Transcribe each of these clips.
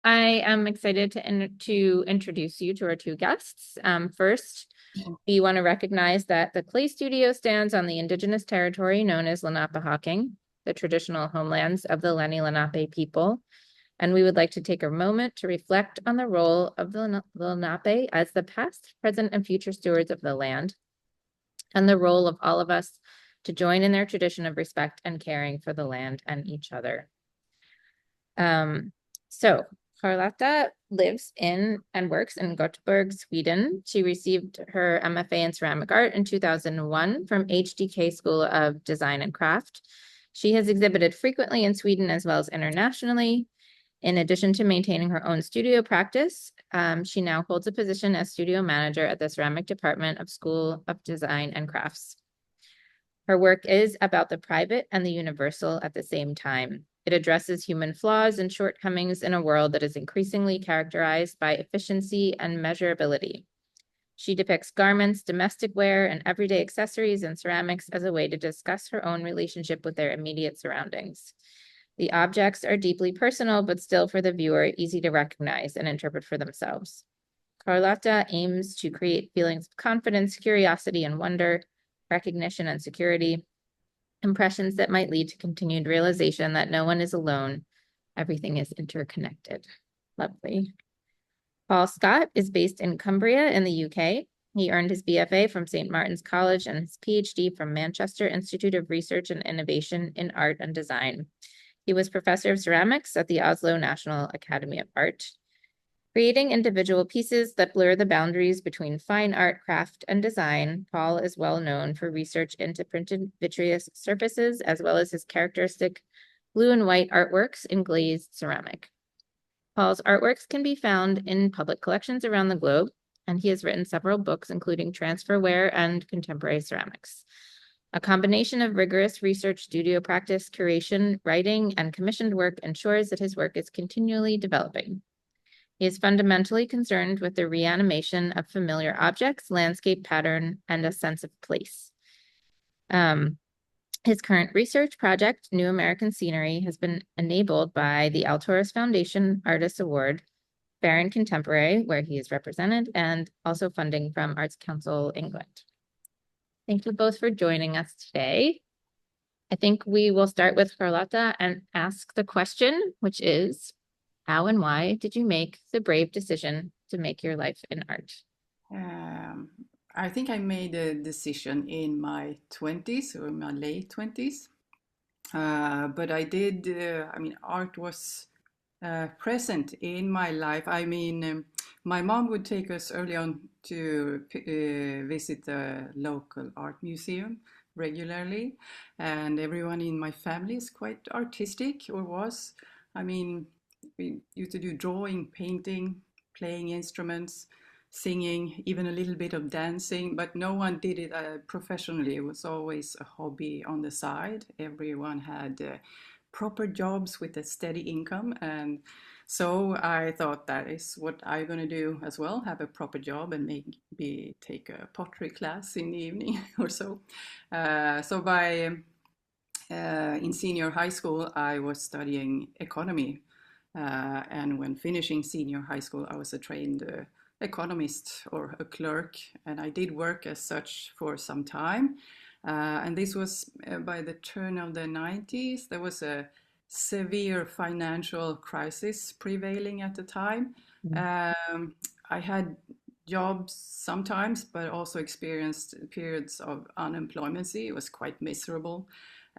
I am excited to introduce you to our two guests. First, we want to recognize that the Clay Studio stands on the indigenous territory known as Lenapehoking, the traditional homelands of the Lenni Lenape people. And we would like to take a moment to reflect on the role of the Lenape as the past, present, and future stewards of the land, and the role of all of us to join in their tradition of respect and caring for the land and each other. So Charlotta lives in and works in Gothenburg, Sweden. She received her MFA in ceramic art in 2001 from HDK School of Design and Craft. She has exhibited frequently in Sweden as well as internationally. In addition to maintaining her own studio practice, she now holds a position as studio manager at the ceramic department of School of Design and Crafts. Her work is about the private and the universal at the same time. It addresses human flaws and shortcomings in a world that is increasingly characterized by efficiency and measurability. She depicts garments, domestic wear, and everyday accessories and ceramics as a way to discuss her own relationship with their immediate surroundings. The objects are deeply personal, but still for the viewer, easy to recognize and interpret for themselves. Carlotta aims to create feelings of confidence, curiosity, and wonder, recognition and security, impressions that might lead to continued realization that no one is alone. Everything is interconnected. Lovely. Paul Scott is based in Cumbria in the UK. He earned his BFA from St. Martin's College and his PhD from Manchester Institute of Research and Innovation in Art and Design. He was professor of ceramics at the Oslo National Academy of Art. Creating individual pieces that blur the boundaries between fine art, craft, and design, Paul is well known for research into printed vitreous surfaces, as well as his characteristic blue and white artworks in glazed ceramic. Paul's artworks can be found in public collections around the globe, and he has written several books, including Transferware and Contemporary Ceramics. A combination of rigorous research, studio practice, curation, writing, and commissioned work ensures that his work is continually developing. He is fundamentally concerned with the reanimation of familiar objects, landscape pattern, and a sense of place. His current research project, New American Scenery, has been enabled by the Alturas Foundation Artists Award, Fair and Contemporary, where he is represented, and also funding from Arts Council England. Thank you both for joining us today. I think we will start with Carlotta and ask the question, which is, how and why did you make the brave decision to make your life in art? I think I made a decision in my 20s or my late 20s. But I did, art was present in my life. My mom would take us early on to visit the local art museum regularly, and everyone in my family is quite artistic or was. I mean, we used to do drawing, painting, playing instruments, singing, even a little bit of dancing, but no one did it professionally. It was always a hobby on the side. Everyone had proper jobs with a steady income, and so I thought that is what I'm going to do as well, have a proper job and maybe take a pottery class in the evening or so. In senior high school, I was studying economy. And when finishing senior high school, I was a trained economist or a clerk, and I did work as such for some time. And this was by the turn of the 90s. There was a severe financial crisis prevailing at the time. I had jobs sometimes, but also experienced periods of unemployment. It was quite miserable.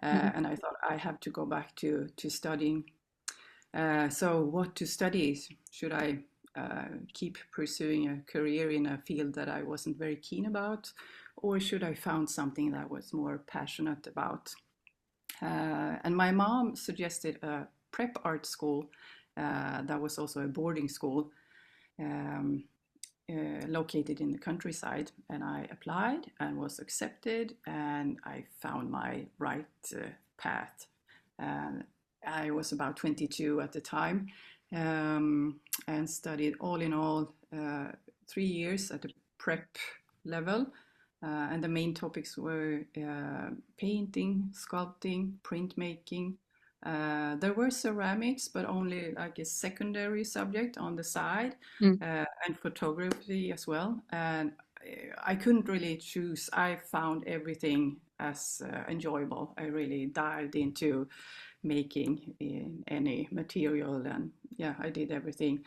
And I thought I have to go back to studying. So what to study? Should I keep pursuing a career in a field that I wasn't very keen about, or should I found something that I was more passionate about? And my mom suggested a prep art school that was also a boarding school um, located in the countryside, and I applied and was accepted, and I found my right path. I was about 22 at the time, and studied all in all 3 years at the prep level. And the main topics were painting, sculpting, printmaking, There were ceramics, but only like a secondary subject on the side, Mm. and photography as well. And I couldn't really choose. I found everything as enjoyable. I really dived into making in any material, and yeah, I did everything.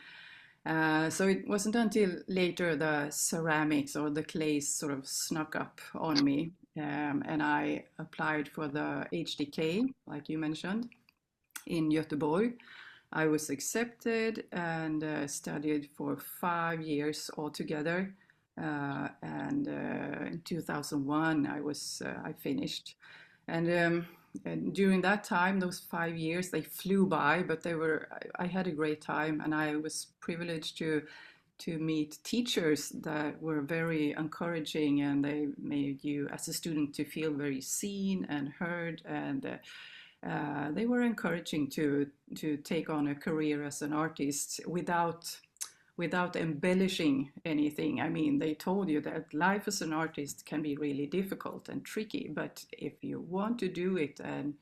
So it wasn't until later the ceramics or the clays sort of snuck up on me, and I applied for the HDK, like you mentioned, in Göteborg. I was accepted and studied for 5 years altogether. And in 2001, I finished. And during that time, those 5 years, they flew by, but I had a great time, and I was privileged to meet teachers that were very encouraging, and they made you as a student to feel very seen and heard, and they were encouraging to take on a career as an artist without embellishing anything. I mean, they told you that life as an artist can be really difficult and tricky, but if you want to do it and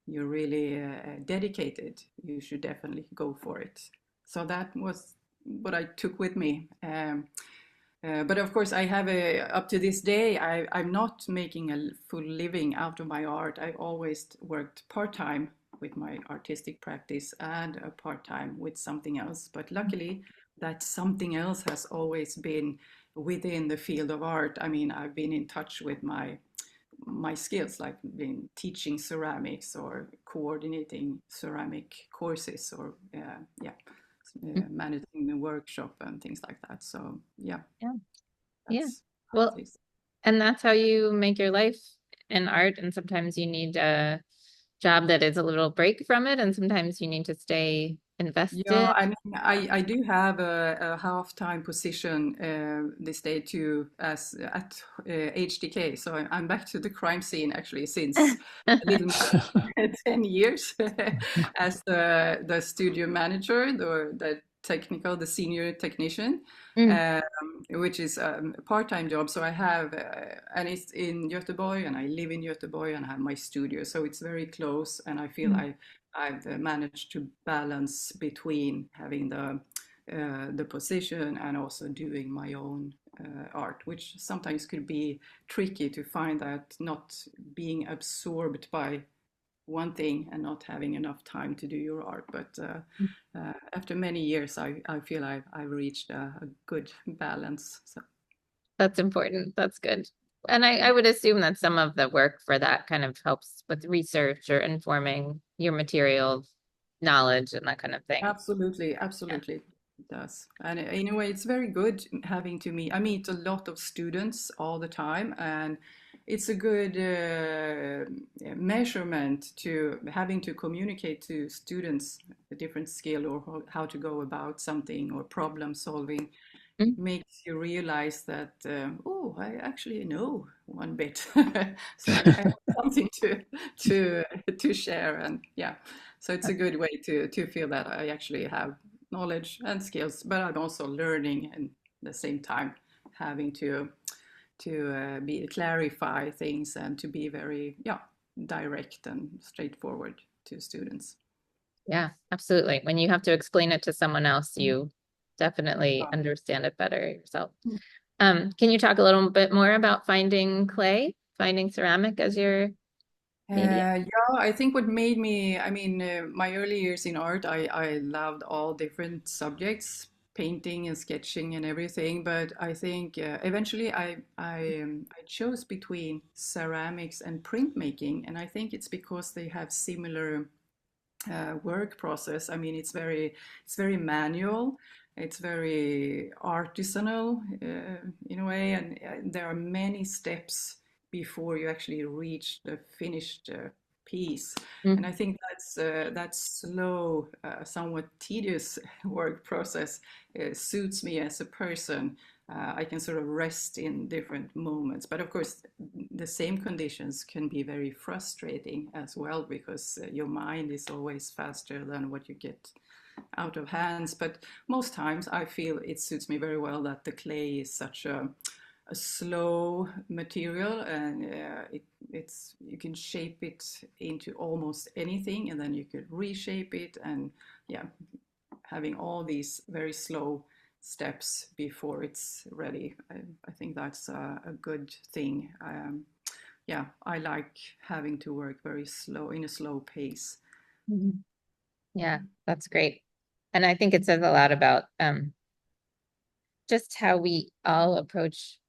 you're really dedicated, you should definitely go for it. So that was what I took with me. But of course, up to this day, I'm not making a full living out of my art. I always worked part time with my artistic practice and a part time with something else. But luckily, that something else has always been within the field of art. I mean, I've been in touch with my skills, like been teaching ceramics or coordinating ceramic courses, or yeah, Mm. managing the workshop and things like that. So yeah, Yeah. Yeah. that's how Well, it is. and that's how you make your life in art. And sometimes you need a job that is a little break from it, and sometimes you need to stay Yeah, invested. I mean, I do have a half-time position this day too, as at HDK. So I'm back to the crime scene actually since a little more than 10 years as the studio manager, the senior technician, Mm, um, which is a part-time job. So I have, and it's in Göteborg, and I live in Göteborg, and I have my studio. So it's very close, and I feel mm, I've managed to balance between having the position and also doing my own art, which sometimes could be tricky to find that, not being absorbed by one thing and not having enough time to do your art. But mm. after many years, I feel I've reached a good balance. So That's important. That's good. And I would assume that some of the work for that kind of helps with research or informing your material knowledge and that kind of thing. absolutely, Yeah. absolutely. It does. And in a way, it's very good having to meet. I meet a lot of students all the time, and it's a good measurement to having to communicate to students a different skill, or how to go about something, or problem solving. Mm. It makes you realize that, oh, I actually know one bit. So I have something to to share, and yeah, so it's a good way to feel that I actually have knowledge and skills, but I'm also learning, and at the same time having to be clarify things and to be very, yeah, direct and straightforward to students. Yeah, absolutely. When you have to explain it to someone else, you definitely understand it better yourself. Can you talk a little bit more about finding clay, finding ceramic as your medium? Yeah, I think what made me, I mean, my early years in art, I loved all different subjects, painting and sketching and everything. But I think eventually I chose between ceramics and printmaking, and I think it's because they have similar work process. I mean, it's very manual, it's very artisanal in a way, and there are many steps before you actually reach the finished piece. And Mm, I think that slow, somewhat tedious work process suits me as a person. I can sort of rest in different moments. But of course, the same conditions can be very frustrating as well, because your mind is always faster than what you get out of hands. But most times I feel it suits me very well that the clay is such a slow material, and it's you can shape it into almost anything, and then you could reshape it, and yeah, having all these very slow steps before it's ready. I think that's a good thing. Yeah, I like having to work very slow in a slow pace. Mhm. Yeah, that's great. And I think it says a lot about just how we all approach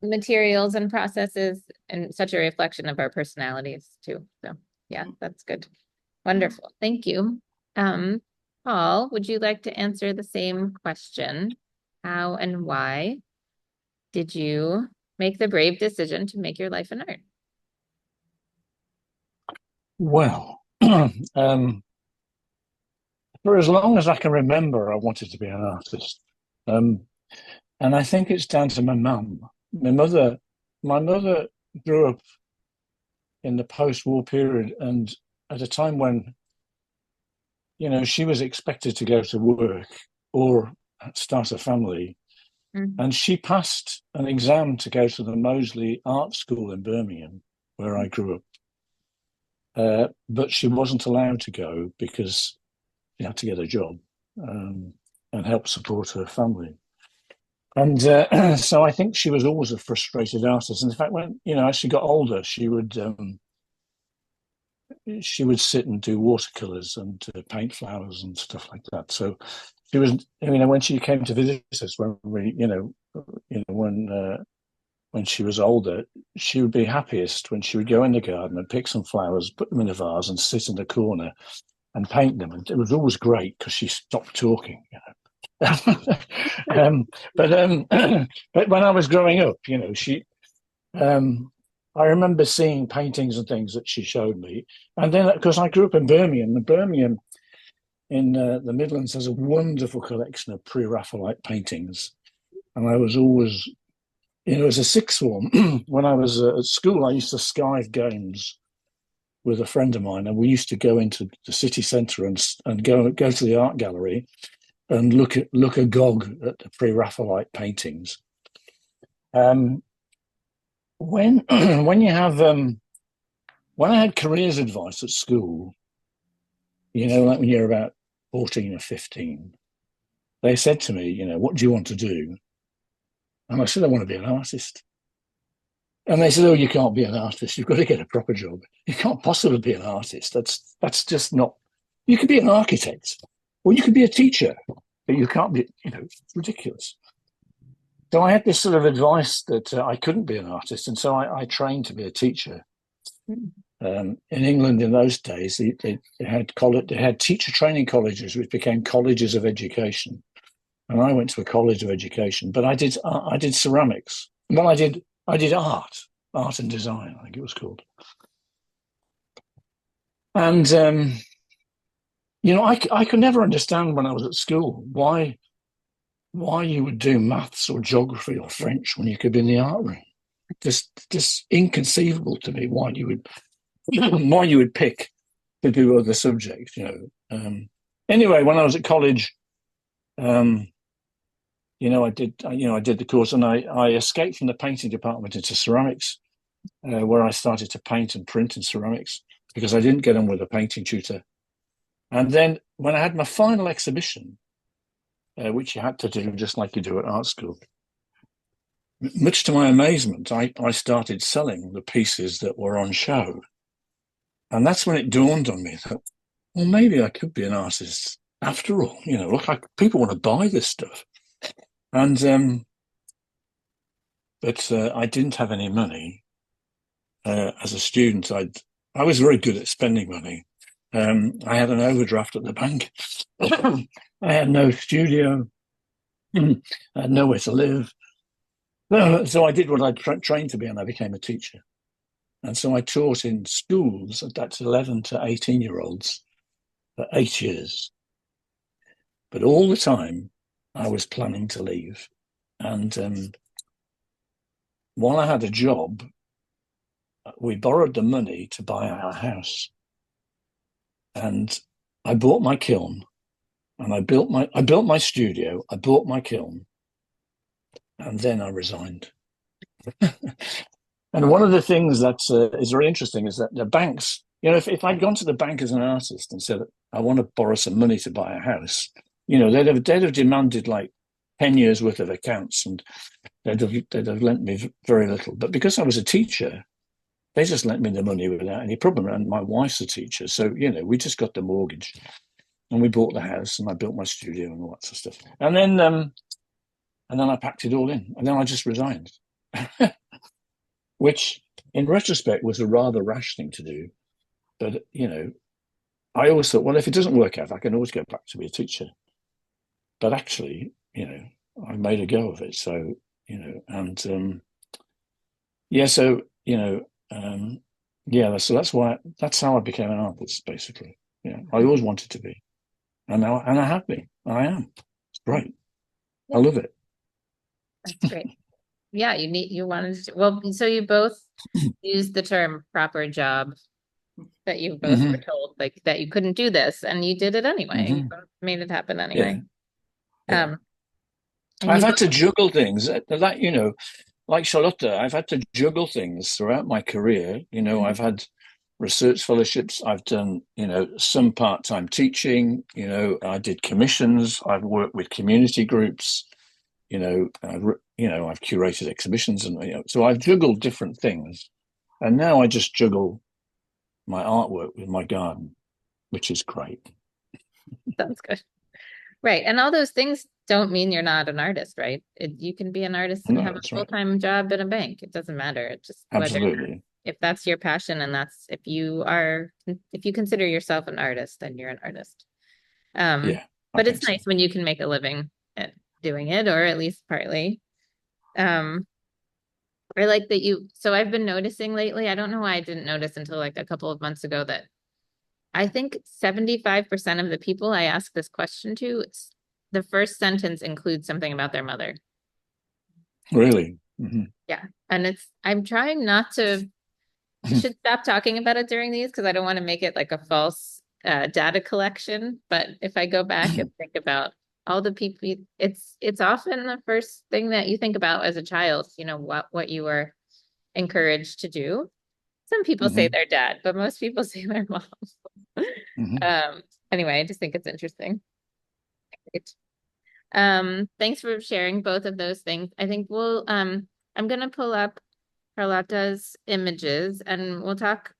materials and processes, and such a reflection of our personalities too. So yeah, that's good. Wonderful. Thank you. Um, Paul, would you like to answer the same question? How and why did you make the brave decision to make your life an art? Well, for as long as I can remember, I wanted to be an artist. Um, and I think it's down to my mum. My mother grew up in the post-war period, and at a time when, she was expected to go to work or start a family. Mhm. And she passed an exam to go to the Moseley Art School in Birmingham, where I grew up. But she wasn't allowed to go because she had to get a job, and help support her family. And so I think she was always a frustrated artist. And in fact, when as she got older, she would sit and do watercolors and paint flowers and stuff like that. So she was, when she came to visit us, when she was older, she would be happiest when she would go in the garden and pick some flowers, put them in a vase, and sit in the corner and paint them. And it was always great because she stopped talking. um, but but when I was growing up, um, I remember seeing paintings and things that she showed me, and then because I grew up in Birmingham, and Birmingham in the Midlands has a wonderful collection of pre-Raphaelite paintings, and I was always, as a sixth form, when I was at school, I used to skive games with a friend of mine, and we used to go into the city centre and go to the art gallery and look agog at the pre-Raphaelite paintings. When when you have when I had careers advice at school, like when you're about 14 or 15, they said to me, what do you want to do? And I said, I want to be an artist. And they said, oh, you can't be an artist. You've got to get a proper job. You can't possibly be an artist. That's just not. You could be an architect, or you could be a teacher, but you can't be. It's ridiculous. So I had this sort of advice that I couldn't be an artist, and so I trained to be a teacher. In England in those days, they had teacher training colleges, which became colleges of education. And I went to a college of education, but I did ceramics. Well, I did art and design, I think it was called. And I could never understand when I was at school why you would do maths or geography or French when you could be in the art room. Just inconceivable to me why you would pick to do other subjects. Anyway, when I was at college, I did the course, and I escaped from the painting department into ceramics, where I started to paint and print in ceramics because I didn't get on with a painting tutor. And then when I had my final exhibition, which you had to do just like you do at art school, much to my amazement, I started selling the pieces that were on show. And that's when it dawned on me that, well, maybe I could be an artist after all. People want to buy this stuff. And but I didn't have any money. As a student, I was very good at spending money. I had an overdraft at the bank. I had no studio. I had nowhere to live. So I did what I trained to be, and I became a teacher. And so I taught in schools, that's 11 to 18-year-olds, for 8 years. But all the time, I was planning to leave. And while I had a job, we borrowed the money to buy our house. And I bought my kiln, and I built my studio, I bought my kiln, and then I resigned. And one of the things that is very interesting is that the banks, if I'd gone to the bank as an artist and said, I want to borrow some money to buy a house, they'd have demanded like 10 years worth of accounts, and they'd have lent me very little. But because I was a teacher, they just lent me the money without any problem. And my wife's a teacher. So, we just got the mortgage and we bought the house, and I built my studio and all that sort of stuff. And then I packed it all in, and then I just resigned, which in retrospect was a rather rash thing to do. But, I always thought, well, if it doesn't work out, I can always go back to be a teacher. But actually, I made a go of it. So, yeah, so, yeah, that's how I became an artist, basically. Yeah, I always wanted to be. And I have been. I am. It's great. I love it. That's great. Yeah, you wanted to, well, so you both used the term proper job, that you both were told like that you couldn't do this, and you did it anyway. You both made it happen anyway. Yeah. And I've you had to juggle things like Charlotta, I've had to juggle things throughout my career. I've had research fellowships. I've done, some part-time teaching. I did commissions. I've worked with community groups. I've curated exhibitions, and so I've juggled different things. And now I just juggle my artwork with my garden, which is great. sounds good. Right. And all those things don't mean you're not an artist, right? You can be an artist and No, have a that's right. full-time job in a bank. It doesn't matter. It's just whether, Absolutely. if that's your passion, and if you consider yourself an artist, then you're an artist. Yeah, But it's so. nice when you can make a living at doing it, or at least partly. I like that so I've been noticing lately, I don't know why I didn't notice until like a couple of months ago, that I think 75% of the people I ask this question to, the first sentence includes something about their mother. Really? Yeah. And I'm trying not to, I should stop talking about it during these, because I don't want to make it like a false data collection. But if I go back and think about all the people, it's often the first thing that you think about as a child, what you were encouraged to do. Some people say their dad, but most people say their mom. Anyway, I just think it's interesting. Great. Thanks for sharing both of those things. I think I'm gonna pull up Charlotta's images, and we'll talk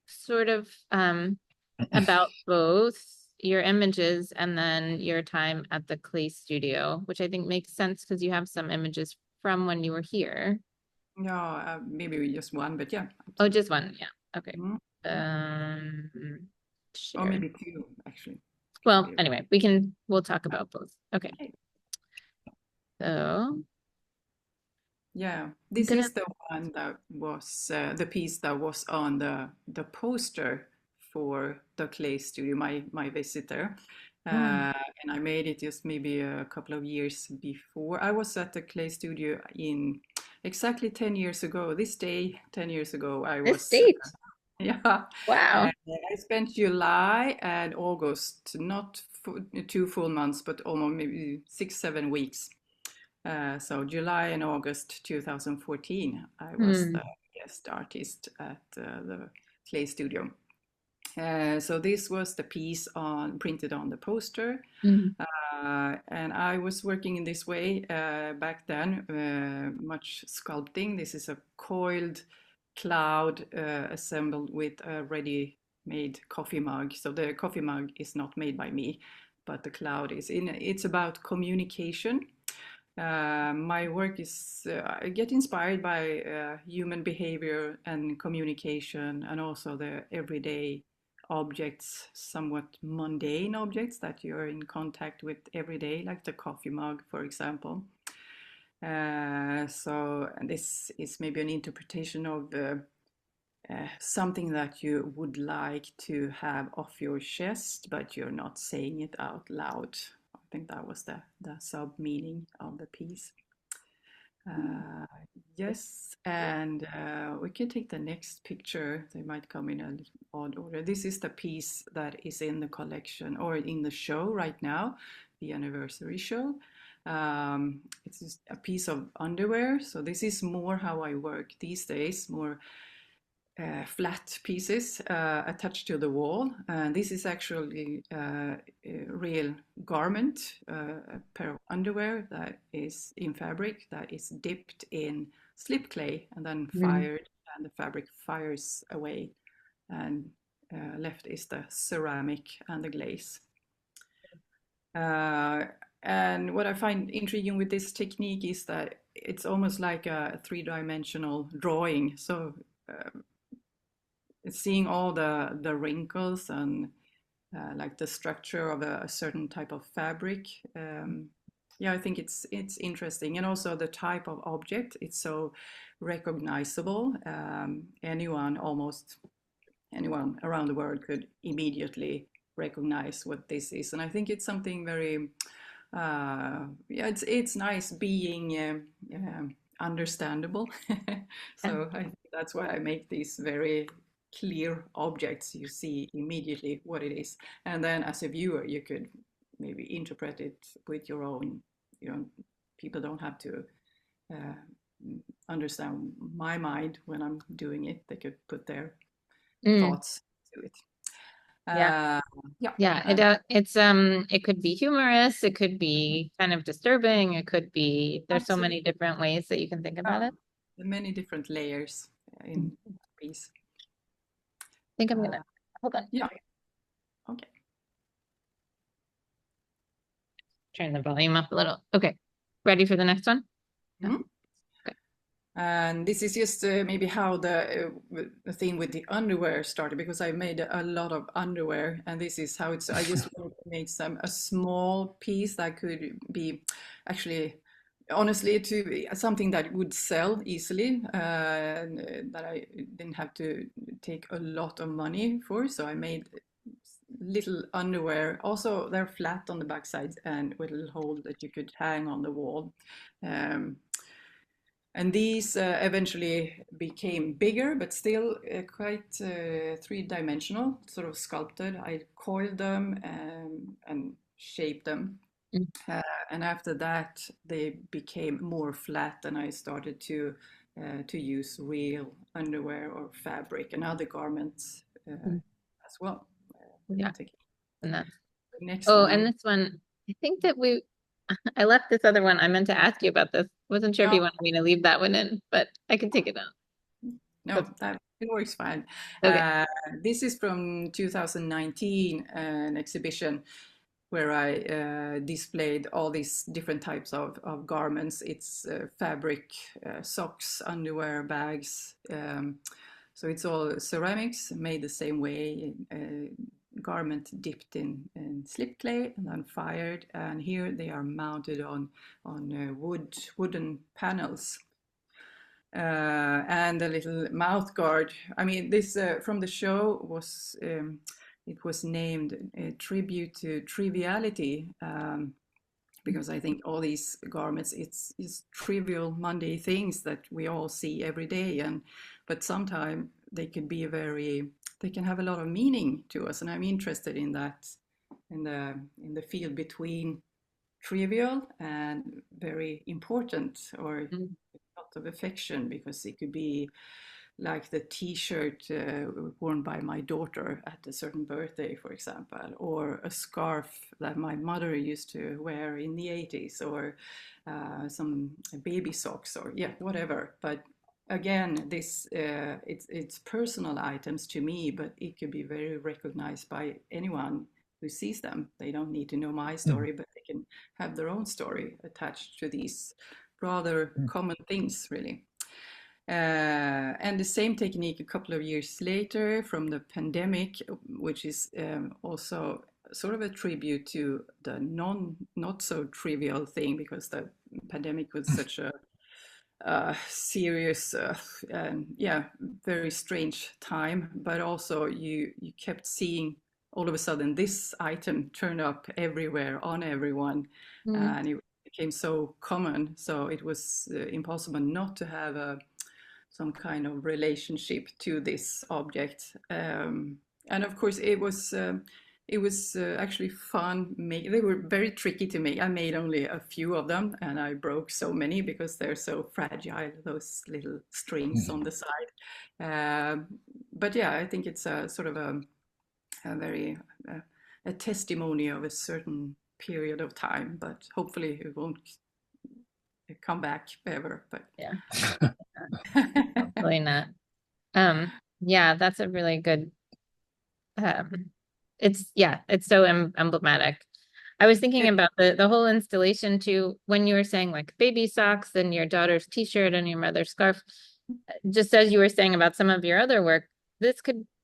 sort of about both your images and then your time at the clay studio, which I think makes sense because you have some images from when you were here. No, maybe just one, but yeah. Oh, just one. Yeah. Okay. Or maybe two, actually. Well, anyway, we'll talk about both. Okay. So. Yeah, this is the one that was the piece that was on the poster for the clay studio, my visit there. And I made it just maybe a couple of years before. I was at the clay studio in exactly 10 years ago. This day, 10 years ago, I was. This date? Yeah. Wow. I spent July and August, not 2 full months, but almost maybe 6-7 weeks. So July and August 2014, I was the guest artist at the clay studio. So this was the piece printed on the poster. And I was working in this way back then, much sculpting. This is a coiled cloud assembled with a ready-made coffee mug. So the coffee mug is not made by me, but the cloud is in. It's about communication. My work is, I get inspired by human behavior and communication, and also the everyday objects, somewhat mundane objects that you're in contact with every day, like the coffee mug, for example. So this is maybe an interpretation of something that you would like to have off your chest, but you're not saying it out loud. I think that was the sub meaning of the piece. Yes, and we can take the next picture. They might come in an odd order. This is the piece that is in the collection or in the show right now, the anniversary show. It's just a piece of underwear. So this is more how I work these days, more flat pieces attached to the wall. And this is actually a real garment, a pair of underwear that is in fabric that is dipped in slip clay and then fired, and the fabric fires away, and left is the ceramic and the glaze. And what I find intriguing with this technique is that it's almost like a three-dimensional drawing. So seeing all the wrinkles and like the structure of a certain type of fabric. Yeah, I think it's interesting, and also the type of object. It's so recognizable. Almost anyone around the world could immediately recognize what this is, and I think it's something very. Yeah, it's nice being understandable. So I think that's why I make these very clear objects. You see immediately what it is, and then as a viewer you could maybe interpret it with your own, people don't have to understand my mind when I'm doing it. They could put their thoughts to it. Yeah. Yeah. It could be humorous, it could be kind of disturbing, it could be, there's so many different ways that you can think about it. Many different layers in the piece. I think I'm gonna hold on. Yeah. Okay. Turn the volume up a little. Okay. Ready for the next one? Mm-hmm. Okay. And this is just maybe how the thing with the underwear started, because I made a lot of underwear, and this is how it's. I just made a small piece that could be actually, honestly, to something that would sell easily, that I didn't have to take a lot of money for. So I made little underwear. Also, they're flat on the backside and with a little hole that you could hang on the wall. And these eventually became bigger, but still quite three-dimensional, sort of sculpted. I coiled them and shaped them. And after that, they became more flat, and I started to use real underwear or fabric and other garments as well. Yeah. And that's next one. And this one, I think that I left this other one. I meant to ask you about this. Wasn't sure if you wanted me to leave that one in, but I can take it out. No, it works fine. Okay. This is from 2019, an exhibition where I displayed all these different types of garments. It's fabric, socks, underwear, bags. So it's all ceramics made the same way, garment dipped in slip clay and then fired. And here they are mounted on wooden panels. And a little mouth guard. I mean, this from the show was it was named a tribute to triviality, because I think all these garments, it's trivial, mundane things that we all see every day, but sometimes they can have a lot of meaning to us, and I'm interested in that, in the field between trivial and very important, or lot of affection, because it could be like the t-shirt worn by my daughter at a certain birthday, for example, or a scarf that my mother used to wear in the 80s, or some baby socks, or whatever. But again, this it's personal items to me, but it could be very recognized by anyone who sees them. They don't need to know my story, but they can have their own story attached to these rather common things, really. And the same technique a couple of years later from the pandemic, which is also sort of a tribute to the not so trivial thing, because the pandemic was such a serious, very strange time. But also you kept seeing all of a sudden this item turn up everywhere on everyone, and it became so common. So it was impossible not to have some kind of relationship to this object. And of course, it it was actually fun. They were very tricky to make. I made only a few of them, and I broke so many because they're so fragile, those little strings on the side. But yeah, I think it's a sort of a very a testimony of a certain period of time, but hopefully it won't come back ever. But Yeah. Hopefully not. Yeah, that's a really good, it's so emblematic. I was thinking about the whole installation too, when you were saying like baby socks and your daughter's t-shirt and your mother's scarf, just as you were saying about some of your other work,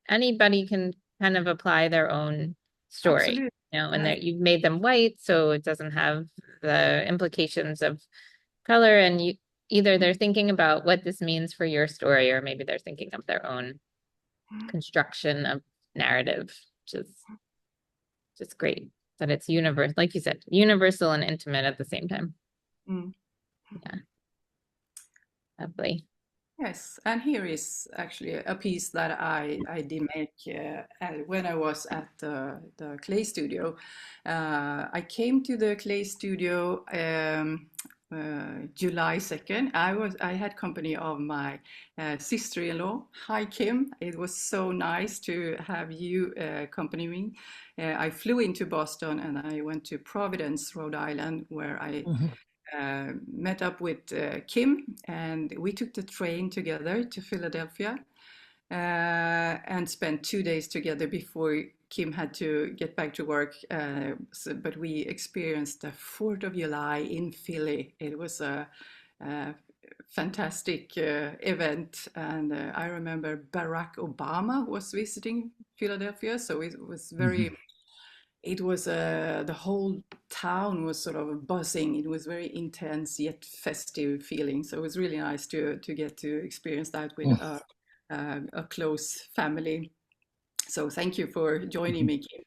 anybody can kind of apply their own story, absolutely. and that you've made them white, so it doesn't have the implications of color, and either they're thinking about what this means for your story, or maybe they're thinking of their own construction of narrative, which is just great that it's universal, like you said, universal and intimate at the same time. Yeah, lovely. Yes, and here is actually a piece that I did make when I was at the clay studio. I came to the clay studio July 2nd. I had company of my sister-in-law. Hi, Kim. It was so nice to have you accompany me. I flew into Boston and I went to Providence, Rhode Island, where I met up with Kim, and we took the train together to Philadelphia and spent 2 days together before Kim had to get back to work. But we experienced the 4th of July in Philly. It was a fantastic event, and I remember Barack Obama was visiting Philadelphia, so it was very it was the whole town was sort of buzzing. It was very intense yet festive feeling. So it was really nice to get to experience that with a close family. So thank you for joining me, Kim.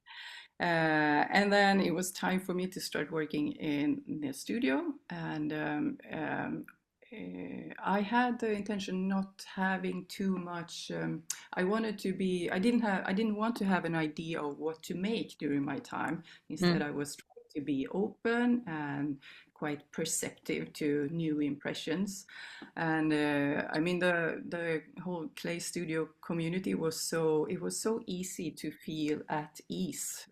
And then it was time for me to start working in the studio, and I had the intention not having too much. I wanted to be. I didn't want to have an idea of what to make during my time. Instead, I was trying to be open and quite perceptive to new impressions. And I mean, the whole clay studio community was so easy to feel at ease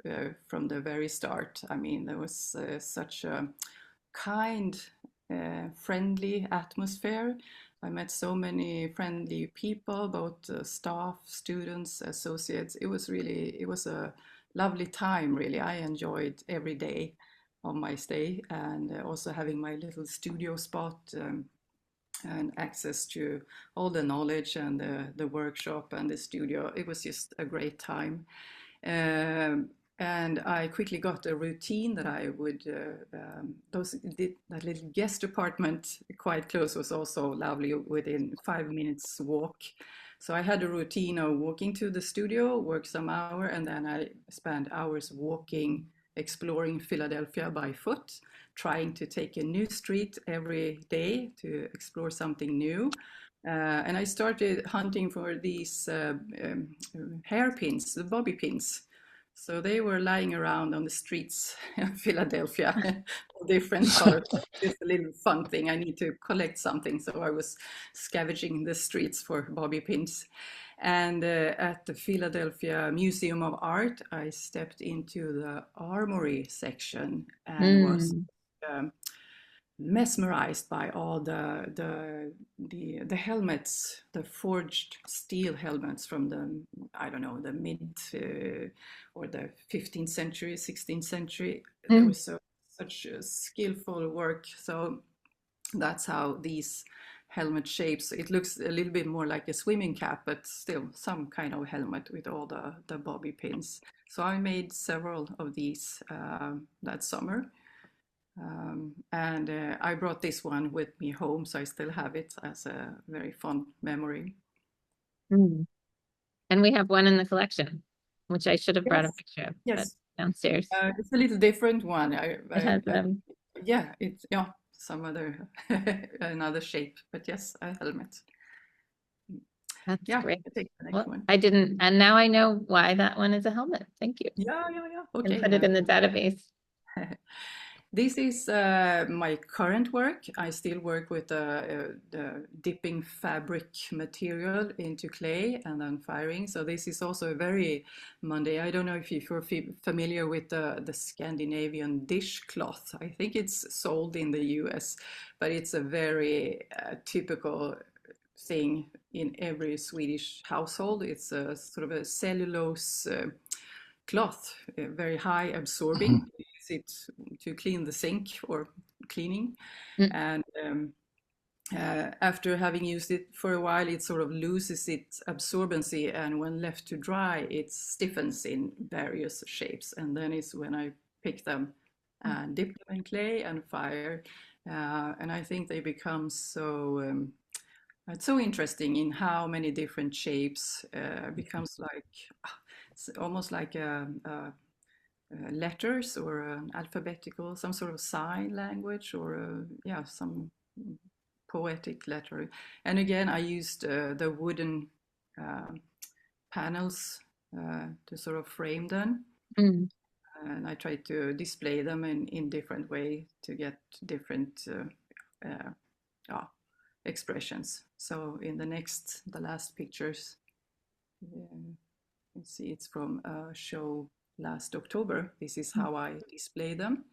from the very start. I mean, there was such a kind, friendly atmosphere. I met so many friendly people, both staff, students, associates. It was a lovely time, really. I enjoyed every day of my stay, and also having my little studio spot and access to all the knowledge and the workshop and the studio. It was just a great time. And I quickly got a routine that I would, that little guest apartment quite close was also lovely, within 5 minutes walk. So I had a routine of walking to the studio, work some hour, and then I spent hours walking, exploring Philadelphia by foot, trying to take a new street every day to explore something new. And I started hunting for these hairpins, the bobby pins. So they were lying around on the streets of Philadelphia, different colors. It's a little fun thing. I need to collect something. So I was scavenging the streets for bobby pins. And at the Philadelphia Museum of Art, I stepped into the armory section and was mesmerized by all the helmets, the forged steel helmets from the, I don't know, the mid or the 15th century, 16th century. There was such a skillful work. So that's how these helmet shapes, it looks a little bit more like a swimming cap, but still some kind of helmet with all the bobby pins. So I made several of these that summer. And I brought this one with me home, so I still have it as a very fond memory. And we have one in the collection, which I should have brought a picture of, yes, but downstairs. It's a little different one. Yeah, it's some other another shape, but yes, a helmet. That's Yeah, great. I take the next Well, one. I didn't, and now I know why that one is a helmet. Thank you. Yeah. And Okay. put it in the database. This is my current work. I still work with the dipping fabric material into clay and then firing. So this is also a very Monday. I don't know if you're familiar with the Scandinavian dishcloth. I think it's sold in the US, but it's a very typical thing in every Swedish household. It's a sort of a cellulose cloth, very high absorbing. You use it to clean the sink or cleaning. Mm. And after having used it for a while, it sort of loses its absorbency, and when left to dry, it stiffens in various shapes. And then is when I pick them and dip them in clay and fire. And I think they become so it's so interesting in how many different shapes becomes like it's almost like letters or an alphabetical, some sort of sign language or yeah, some poetic letter. And again, I used the wooden panels to sort of frame them. Mm. And I tried to display them in different way to get different expressions. So in the last pictures, you can see it's from a show last October. This is how I display them.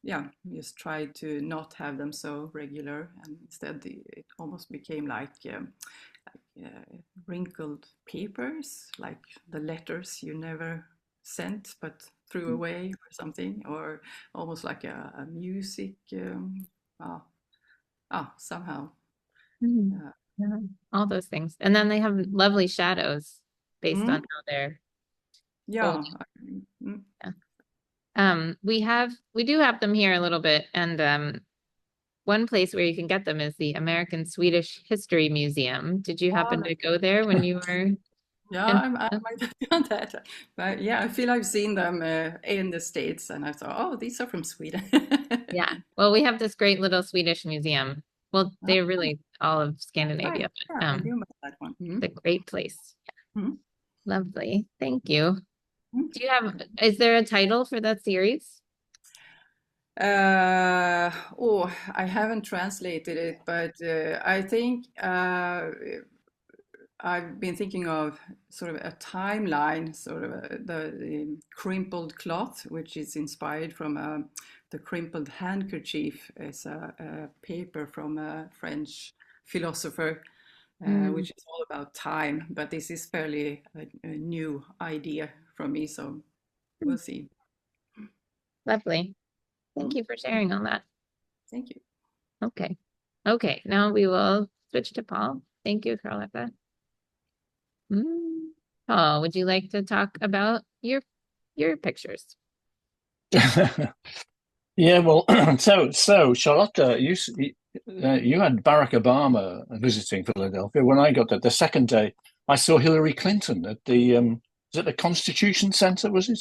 Yeah, just tried to not have them so regular, and instead it almost became like wrinkled papers, like the letters you never sent but threw away or something, or almost like a music somehow. Yeah, all those things. And then they have lovely shadows based on Mm, how they're yeah. folded. Mm. We do have them here a little bit, and one place where you can get them is the American Swedish History Museum. Did you happen to go there when you were Yeah, in? I might have done that. But yeah, I feel I've seen them in the States, and I thought, oh, these are from Sweden. Yeah. Well, we have this great little Swedish museum. Well, they're really all of Right. Scandinavia, Yeah, but I knew about that one. it's a great place. Mhm. Lovely. Thank you. Mhm. Is there a title for that series? I haven't translated it, but I think I've been thinking of sort of a timeline, sort of the crimpled cloth, which is inspired from the crimpled handkerchief. It's a paper from a French philosopher, which is all about time. But this is fairly a new idea from me, so we'll see. Lovely. Thank you for sharing all that. Thank you. Okay. Okay, now we will switch to Paul. Thank you, Charlotta. Paul, would you like to talk about your pictures? Yeah, well, so Charlotta, you had Barack Obama visiting Philadelphia. When I got there, the second day, I saw Hillary Clinton at the was it the Constitution Center? Was it?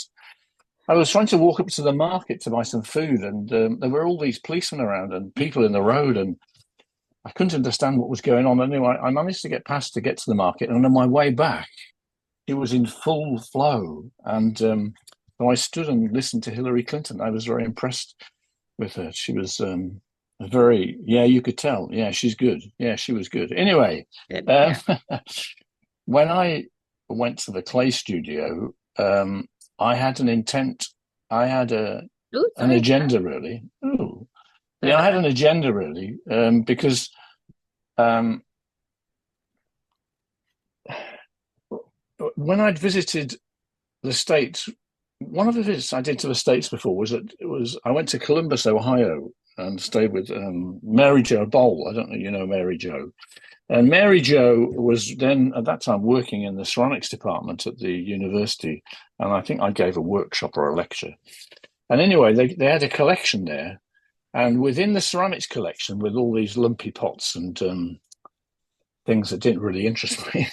I was trying to walk up to the market to buy some food, and there were all these policemen around and people in the road, and I couldn't understand what was going on. Anyway, I managed to get past to get to the market, and on my way back, it was in full flow, and so I stood and listened to Hillary Clinton. I was very impressed with her. She was yeah, you could tell. Yeah, she's good. Yeah, she was good. Anyway, Good. Yeah. when I went to the clay studio, I had an intent. I had an agenda, really. Oh, yeah, I had an agenda, really, because when I'd visited the States, one of the visits I did to the States before was I went to Columbus, Ohio, and stayed with Mary Jo Bowl. I don't know, you know Mary Jo. And Mary Jo was then at that time working in the ceramics department at the university, and I think I gave a workshop or a lecture. And anyway, they had a collection there, and within the ceramics collection, with all these lumpy pots and things that didn't really interest me,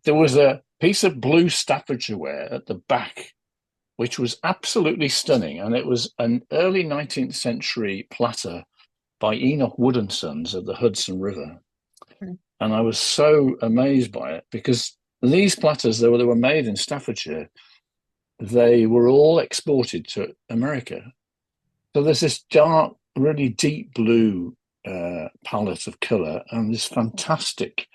there was a piece of blue Staffordshire ware at the back, which was absolutely stunning. And it was an early 19th century platter by Enoch Wood and Sons of the Hudson River. And I was so amazed by it because these platters, they were made in Staffordshire. They were all exported to America. So there's this dark, really deep blue palette of colour and this fantastic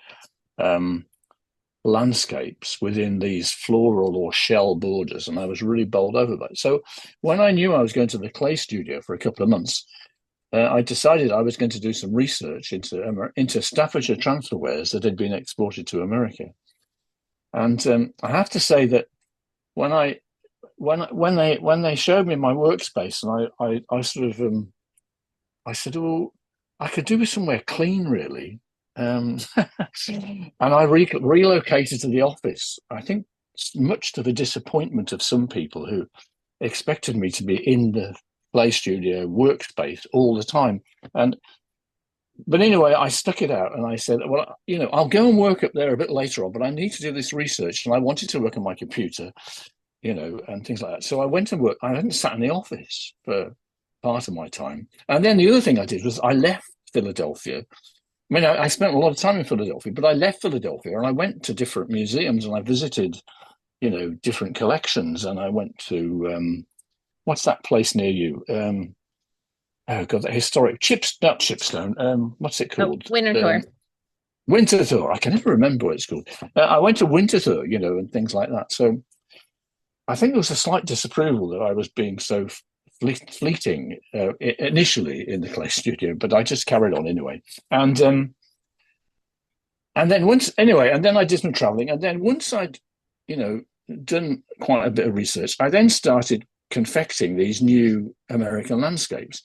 landscapes within these floral or shell borders. And I was really bowled over by it. So when I knew I was going to the clay studio for a couple of months, I decided I was going to do some research into Staffordshire transferwares that had been exported to America. And I have to say that when they showed me my workspace, and I sort of I said, "Oh, I could do with somewhere clean, really." And I relocated to the office. I think much to the disappointment of some people who expected me to be in the play studio workspace all the time. But anyway, I stuck it out and I said, well, I'll go and work up there a bit later on, but I need to do this research. And I wanted to work on my computer, and things like that. So I went and worked. I hadn't sat in the office for part of my time. And then the other thing I did was I left Philadelphia. I mean, I spent a lot of time in Philadelphia, but I left Philadelphia and I went to different museums and I visited, different collections. And I went to, what's that place near you? Oh God, that historic not Chipstone. What's it called? Winterthur. Winterthur. I can never remember what it's called. I went to Winterthur, and things like that. So I think there was a slight disapproval that I was being so fleeting initially in the clay studio, but I just carried on anyway. And then I did some traveling, and then once I'd done quite a bit of research, I then started confecting these new American landscapes.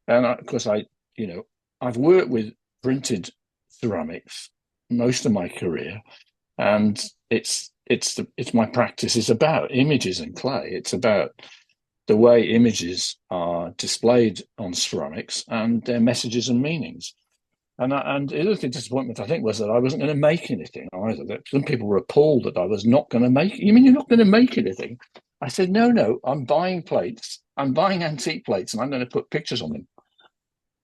And of course, I've worked with printed ceramics most of my career, and it's my practice is about images and clay. It's about the way images are displayed on ceramics and their messages and meanings. And the other disappointment, I think, was that I wasn't going to make anything either. That some people were appalled that I was not going to make. You mean you're not going to make anything? I said, no, I'm buying plates. I'm buying antique plates, and I'm going to put pictures on them.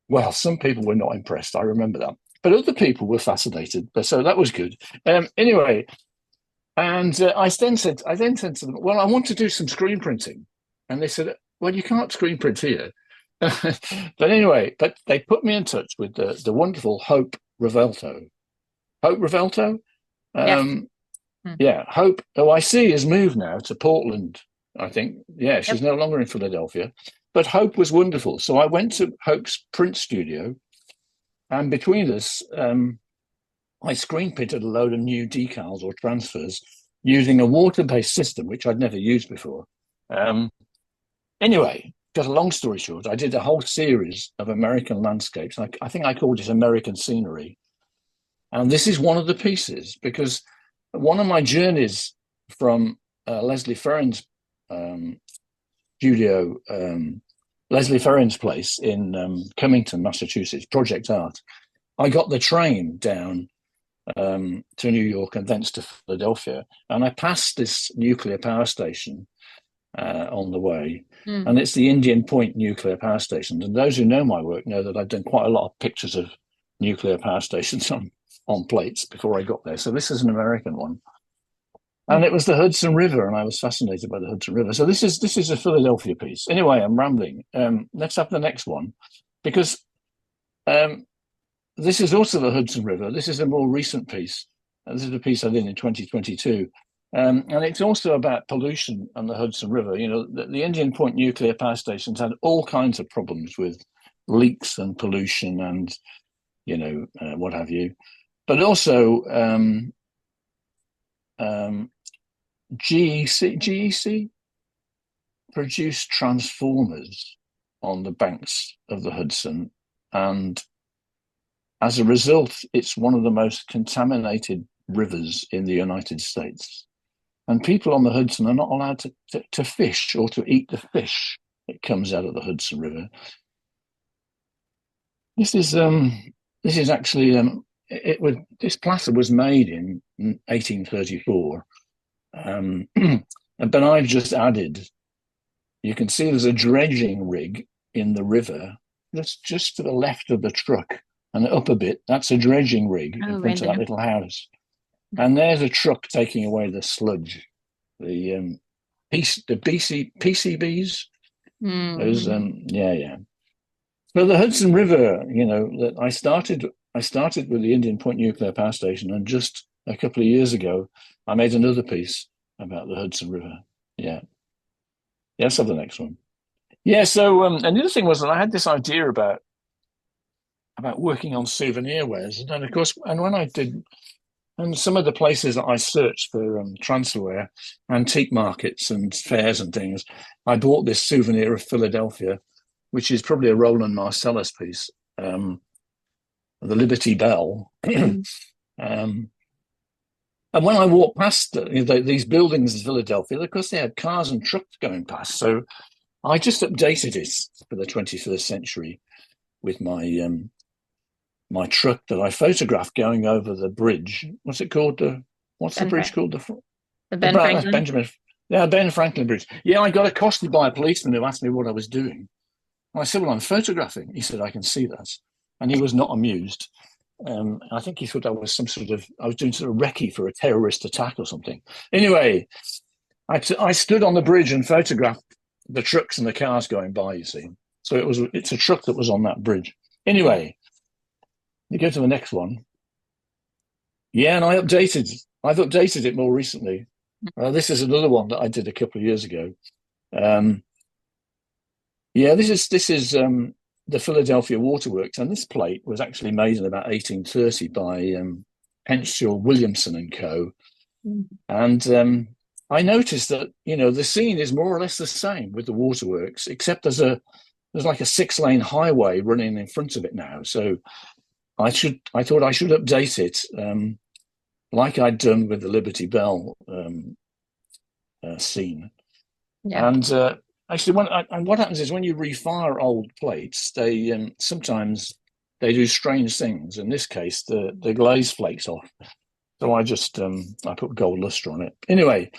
Well, some people were not impressed. I remember that. But other people were fascinated. So that was good. Anyway, and I then said to them, well, I want to do some screen printing. And they said, well, you can't screen print here. But anyway, they put me in touch with the wonderful Hope Revelto. Hope Revelto? Yeah, Hope OIC has moved now to Portland, I think. Yeah, she's no longer in Philadelphia. But Hope was wonderful. So I went to Hope's print studio, and between us, I screen printed a load of new decals or transfers using a water-based system, which I'd never used before. Anyway, got a long story short, I did a whole series of American landscapes. I think I called it American Scenery. And this is one of the pieces, because one of my journeys from Leslie Ferren's studio, Leslie Ferren's place in Cummington, Massachusetts, Project Art, I got the train down to New York and thence to Philadelphia. And I passed this nuclear power station on the way. And it's the Indian Point nuclear power station. And those who know my work know that I've done quite a lot of pictures of nuclear power stations on plates before I got there. So this is an American one. And it was the Hudson River, and I was fascinated by the Hudson River. So this is a Philadelphia piece. Anyway, I'm rambling. Let's have the next one, because this is also the Hudson River. This is a more recent piece. This is a piece I did in 2022. And it's also about pollution on the Hudson River. The Indian Point nuclear power stations had all kinds of problems with leaks and pollution and, what have you. But also GEC produced transformers on the banks of the Hudson. And as a result, it's one of the most contaminated rivers in the United States. And people on the Hudson are not allowed to fish or to eat the fish that comes out of the Hudson River. This is actually this platter was made in 1834, but I've just added. You can see there's a dredging rig in the river just to the left of the truck, and up a bit, that's a dredging rig in Oh, front right of that there. little house. And there's a truck taking away the sludge, the PCBs. Those, Mhm. yeah. So the Hudson River, that I started with the Indian Point Nuclear Power Station, and just a couple of years ago, I made another piece about the Hudson River. Yeah. Let's have the next one. Yeah. So, and the other thing was that I had this idea about working on souvenir wares, and then of course, and when I did, and some of the places that I searched for transferware, antique markets and fairs and things, I bought this souvenir of Philadelphia, which is probably a Roland Marcellus piece, the Liberty Bell. um, and when I walked past these buildings in Philadelphia, of course, they had cars and trucks going past. So I just updated it for the 21st century with my truck that I photographed going over the bridge. What's it called? What's the bridge called? The Ben Franklin? Benjamin. Yeah, Ben Franklin Bridge. Yeah, I got accosted by a policeman who asked me what I was doing. And I said, well, I'm photographing. He said, I can see that. And he was not amused. I think he thought I was I was doing sort of recce for a terrorist attack or something. Anyway, I stood on the bridge and photographed the trucks and the cars going by, you see. So it's a truck that was on that bridge. Anyway, you go to the next one. Yeah, and I've updated it more recently. This is another one that I did a couple of years ago. Yeah, this is the Philadelphia Waterworks, and this plate was actually made in about 1830 by Henshaw Williamson and Co. And I noticed that the scene is more or less the same with the waterworks, except there's like a 6-lane highway running in front of it now. So I thought I should update it, like I'd done with the Liberty Bell scene. Yeah. And actually, what happens is when you refire old plates, they sometimes they do strange things. In this case, the glaze flakes off. So I put gold luster on it. Anyway,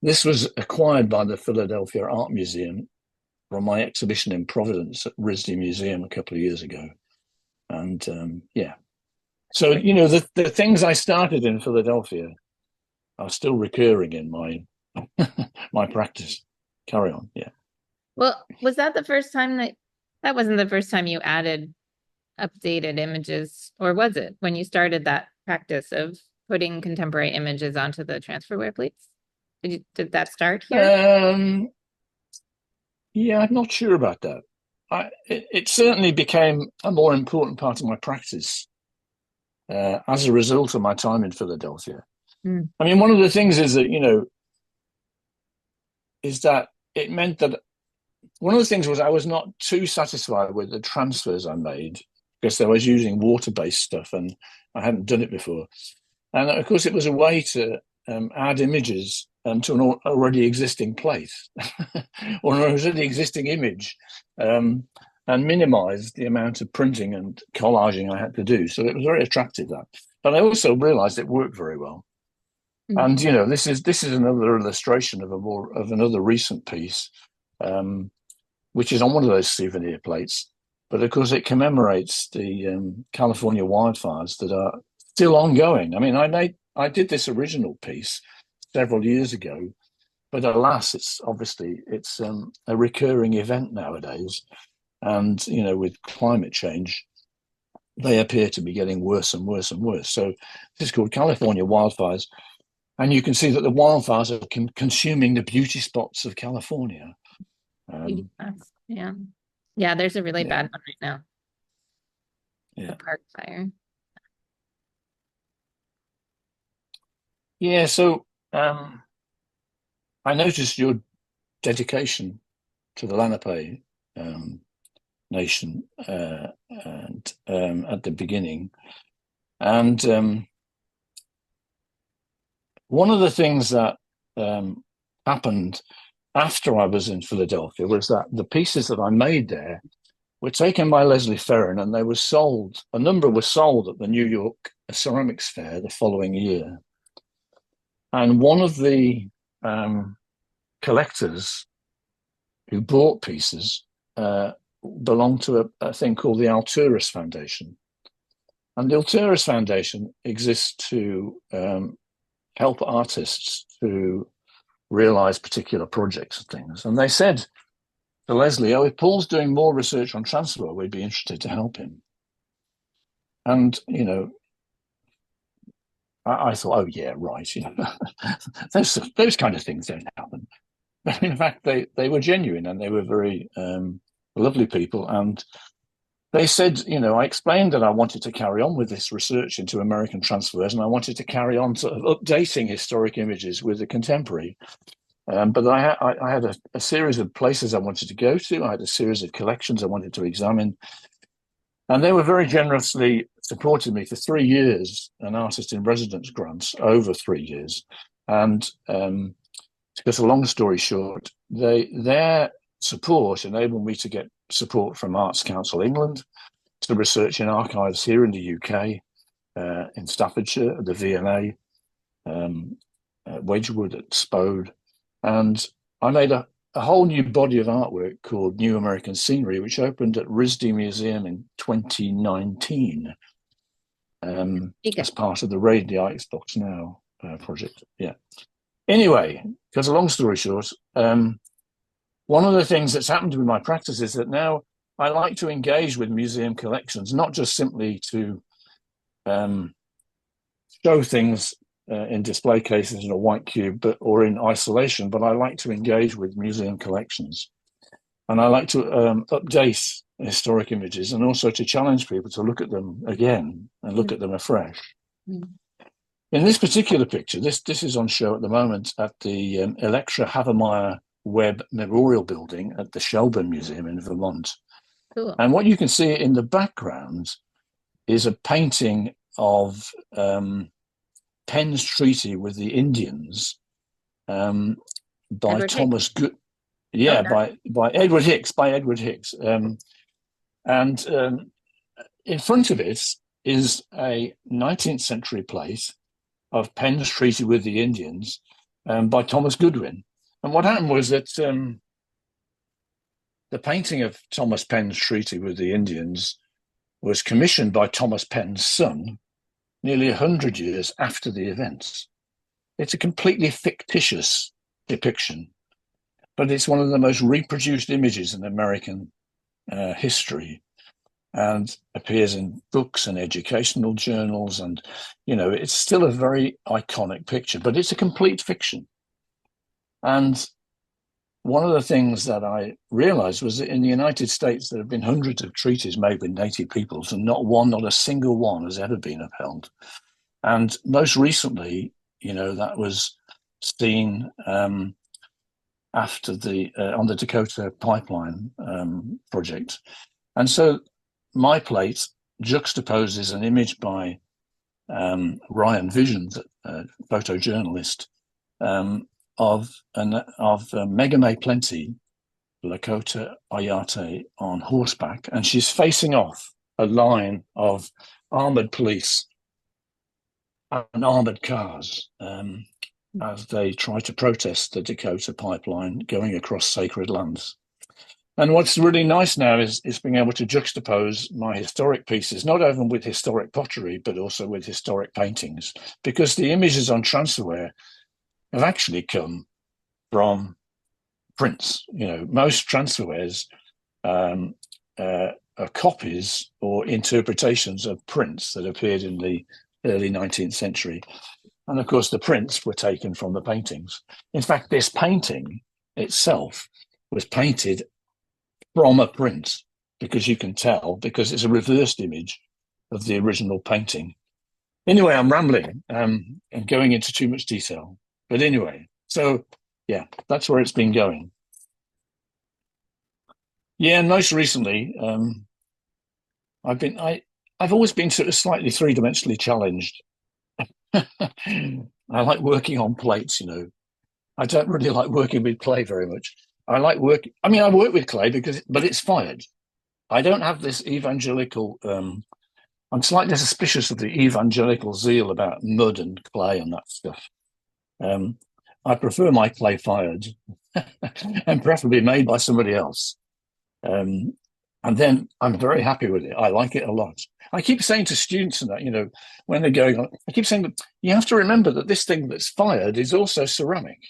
this was acquired by the Philadelphia Art Museum from my exhibition in Providence at RISD Museum a couple of years ago. And yeah. So, the things I started in Philadelphia are still recurring in my my practice. Carry on. Yeah. Well, was that the first time that wasn't the first time you added updated images, or was it when you started that practice of putting contemporary images onto the transferware plates? Did that start here? Yeah, I'm not sure about that. It certainly became a more important part of my practice as a result of my time in Philadelphia. I mean, one of the things is that, is that it meant that one of the things was I was not too satisfied with the transfers I made because I was using water-based stuff and I hadn't done it before. And of course, it was a way to add images to an already existing plate or an already existing image and minimize the amount of printing and collaging I had to do. So it was very attractive, that. But I also realized it worked very well. And this is another illustration of another recent piece, which is on one of those souvenir plates. But of course, it commemorates the California wildfires that are still ongoing. I mean, I did this original piece several years ago, but alas, it's a recurring event nowadays. And with climate change, they appear to be getting worse and worse and worse. So this is called California wildfires. And you can see that the wildfires are consuming the beauty spots of California. Yeah, there's a really bad one right now. Yeah. The park fire. Yeah, so I noticed your dedication to the Lenape nation and at the beginning. And one of the things that happened after I was in Philadelphia was that the pieces that I made there were taken by Leslie Ferrin and they were sold. A number were sold at the New York Ceramics Fair the following year. And one of the collectors who bought pieces belonged to a thing called the Alturas Foundation. And the Alteris Foundation exists to help artists to realize particular projects and things. And they said to Leslie, oh, if Paul's doing more research on transfer, we'd be interested to help him. And, you know, I thought, oh, yeah, right. You know, those kind of things don't happen. But in fact, they were genuine and they were very lovely people. And they said, you know, I explained that I wanted to carry on with this research into American transfers, and I wanted to carry on sort of updating historic images with the contemporary. But I had a series of places I wanted to go to. I had a series of collections I wanted to examine. And they were very generously supported me for 3 years, an artist in residence grants over 3 years. And to cut a long story short, their support enabled me to get support from Arts Council England to research in archives here in the UK, in Staffordshire, at the V&A, at Wedgwood, at Spode. And I made a whole new body of artwork called New American Scenery, which opened at RISD Museum in 2019 as part of the Raid the Icebox Now project. Yeah. Anyway, because a long story short, one of the things that's happened with my practice is that now I like to engage with museum collections, not just simply to show things in display cases in a white cube, or in isolation, but I like to engage with museum collections. And I like to update historic images, and also to challenge people to look at them again and look at them afresh. In this particular picture, this is on show at the moment at the Electra Havemeyer Webb Memorial Building at the Shelburne Museum in Vermont. Cool. And what you can see in the background is a painting of Penn's treaty with the Indians by Edward Thomas Hicks. Good. Yeah, Okay. by Edward Hicks. And in front of it is a 19th century plate of Penn's treaty with the Indians by Thomas Goodwin. And what happened was that the painting of Thomas Penn's treaty with the Indians was commissioned by Thomas Penn's son nearly 100 years after the events. It's a completely fictitious depiction, but it's one of the most reproduced images in American history, and appears in books and educational journals. And, you know, it's still a very iconic picture, but it's a complete fiction. And one of the things that I realized was that in the United States, there have been hundreds of treaties made with native peoples, and not a single one has ever been upheld. And most recently, you know, that was seen after on the Dakota Pipeline project. And so my plate juxtaposes an image by Ryan Visions, a photojournalist, of Megame Plenty, Lakota Ayate, on horseback, and she's facing off a line of armored police and armored cars as they try to protest the Dakota Pipeline going across sacred lands. And what's really nice now is being able to juxtapose my historic pieces, not only with historic pottery, but also with historic paintings, because the images on transferware have actually come from prints. You know, most transferwares are copies or interpretations of prints that appeared in the early 19th century. And of course, the prints were taken from the paintings. In fact, this painting itself was painted from a print, because you can tell, because it's a reversed image of the original painting. Anyway, I'm rambling and going into too much detail. But anyway, so yeah, that's where it's been going. Yeah, and most recently, I've always been sort of slightly three-dimensionally challenged. I like working on plates, you know. I don't really like working with clay very much. I like I work with clay but it's fired. I don't have this evangelical, I'm slightly suspicious of the evangelical zeal about mud and clay and that stuff. I prefer my clay fired and preferably made by somebody else. And then I'm very happy with it. I like it a lot. I keep saying to students and that, when they're going on, I keep saying that you have to remember that this thing that's fired is also ceramic,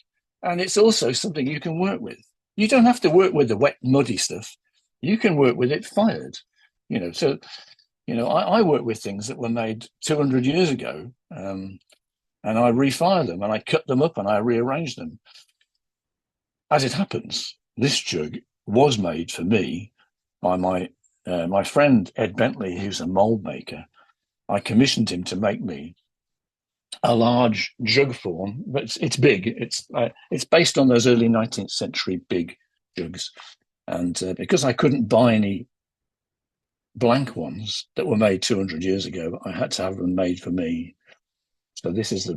and it's also something you can work with. You don't have to work with the wet, muddy stuff. You can work with it fired. So I work with things that were made 200 years ago, and I refire them and I cut them up and I rearrange them. As it happens, this jug was made for me by my friend Ed Bentley, who's a mold maker. I commissioned him to make me a large jug form, but it's big. It's based on those early 19th century big jugs, and because I couldn't buy any blank ones that were made 200 years ago, I had to have them made for me. So this is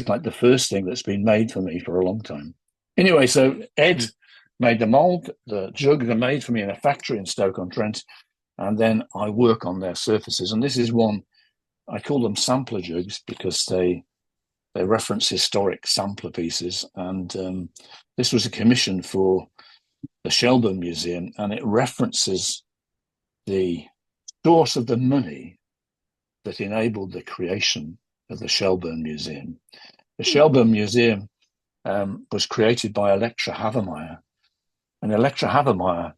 like the first thing that's been made for me for a long time. Anyway, so Ed made the mold, the jug, they're made for me in a factory in Stoke-on-Trent, and then I work on their surfaces. And this is one, I call them sampler jugs because they reference historic sampler pieces. And this was a commission for the Shelburne Museum, and it references the source of the money that enabled the creation of the Shelburne Museum. The Shelburne Museum was created by Electra Havemeyer, and Electra Havemeyer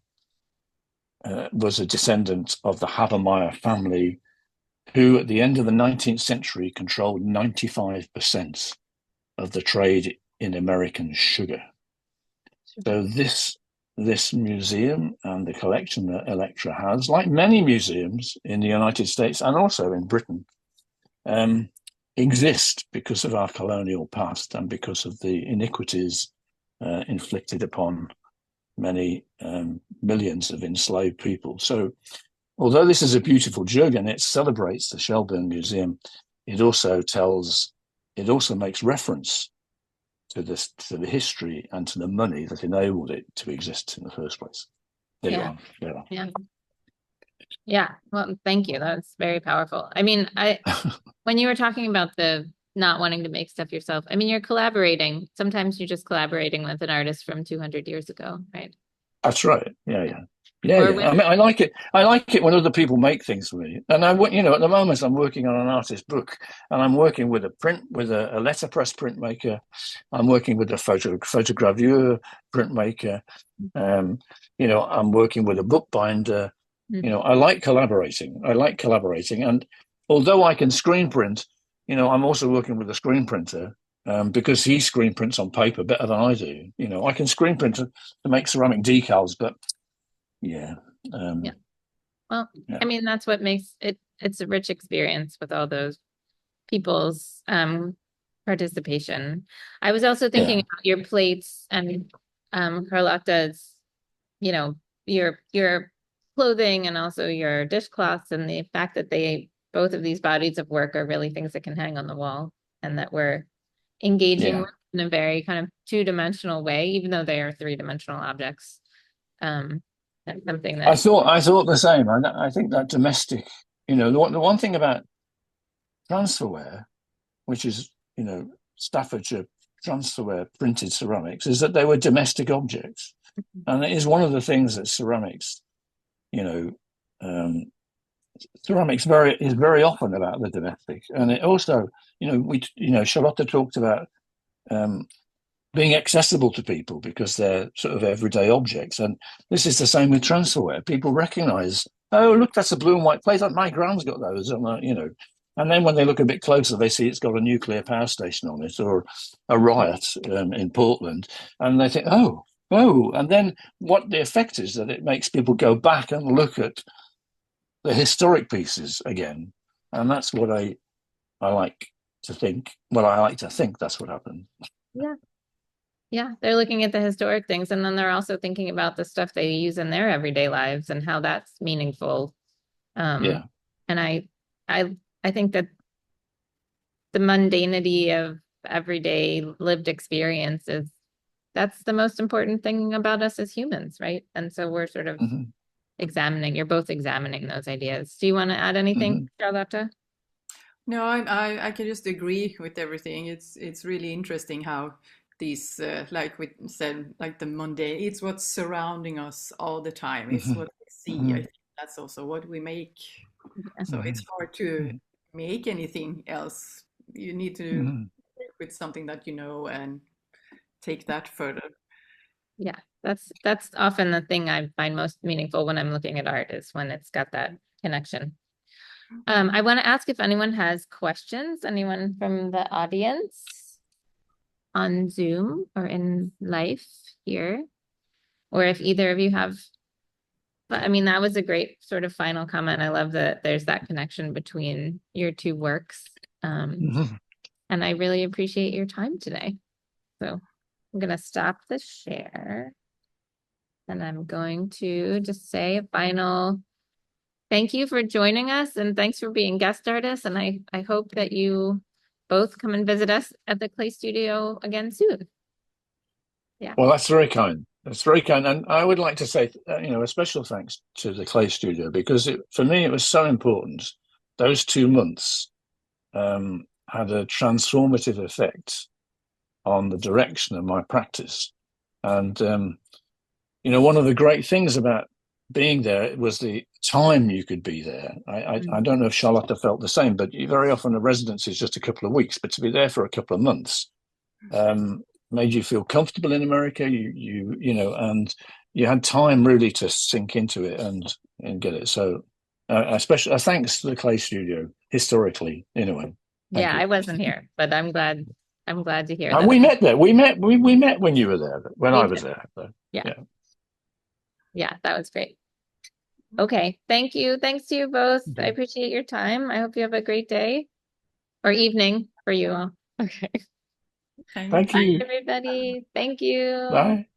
was a descendant of the Havemeyer family, who at the end of the 19th century controlled 95% of the trade in American sugar. So this museum and the collection that Electra has, like many museums in the United States and also in Britain, exist because of our colonial past and because of the iniquities inflicted upon many millions of enslaved people. So although this is a beautiful jug and it celebrates the Shelburne Museum, it also makes reference to the history and to the money that enabled it to exist in the first place. There you are. Yeah. Yeah. Well, thank you. That's very powerful. I mean, when you were talking about the not wanting to make stuff yourself, I mean, you're collaborating. Sometimes you're just collaborating with an artist from 200 years ago, right? That's right. Yeah. I mean, I like it. I like it when other people make things for me. And at the moment, I'm working on an artist book, and I'm working with a letterpress printmaker. I'm working with a photogravure printmaker. I'm working with a bookbinder. I like collaborating. And although I can screen print, I'm also working with a screen printer. Because he screen prints on paper better than I do. I can screen print to make ceramic decals, but yeah. Well, I mean, that's what makes it's a rich experience with all those people's participation. I was also thinking about your plates and Carlotta's, your clothing and also your dishcloths, and the fact that both of these bodies of work are really things that can hang on the wall and that we're engaging with in a very kind of two-dimensional way, even though they are three-dimensional objects. That's something that I thought the same. I think that domestic, the one thing about transferware, which is Staffordshire transferware printed ceramics, is that they were domestic objects, and it is one of the things that ceramics, ceramics is very often about the domestic, and it also, Charlotta talked about being accessible to people because they're sort of everyday objects, and this is the same with transferware. People recognise, oh look, that's a blue and white plate. My grand's got those, and then when they look a bit closer, they see it's got a nuclear power station on it or a riot in Portland, and they think, oh, and then what the effect is that it makes people go back and look at the historic pieces again, and that's what I like to think. Well, I like to think that's what happened. Yeah, they're looking at the historic things, and then they're also thinking about the stuff they use in their everyday lives and how that's meaningful. And I think that the mundanity of everyday lived experience that's the most important thing about us as humans, right? And so we're sort of you're both examining those ideas. Do you want to add anything, Charlotta? No, I can just agree with everything. It's really interesting how these, like we said, like the mundane, it's what's surrounding us all the time. It's what we see. I think that's also what we make. Yeah. So it's hard to make anything else. You need to work with something that you know and take that further. Yeah, that's often the thing I find most meaningful when I'm looking at art is when it's got that connection. I want to ask if anyone has questions, anyone from the audience on Zoom or in life here, or if either of you have. But I mean, that was a great sort of final comment. I love that there's that connection between your two works. And I really appreciate your time today. So I'm going to stop the share. And I'm going to just say a final thank you for joining us and thanks for being guest artists. And I hope that you both come and visit us at the Clay Studio again soon. Yeah. Well, that's very kind. That's very kind. And I would like to say, a special thanks to the Clay Studio because for me, it was so important. Those 2 months had a transformative effect on the direction of my practice. And, one of the great things about being there was the time you could be there. I don't know if Charlotta felt the same, but very often a residency is just a couple of weeks, but to be there for a couple of months made you feel comfortable in America. And you had time really to sink into it and get it. So especially thanks to the Clay Studio historically, anyway. Yeah, I wasn't here, but I'm glad to hear that. We met there. We met when you were there, when I was there. So, yeah. Yeah, that was great. Okay, thank you. Thanks to you both. I appreciate your time. I hope you have a great day or evening for you all. Okay. Thank you. Bye, everybody. Thank you. Bye.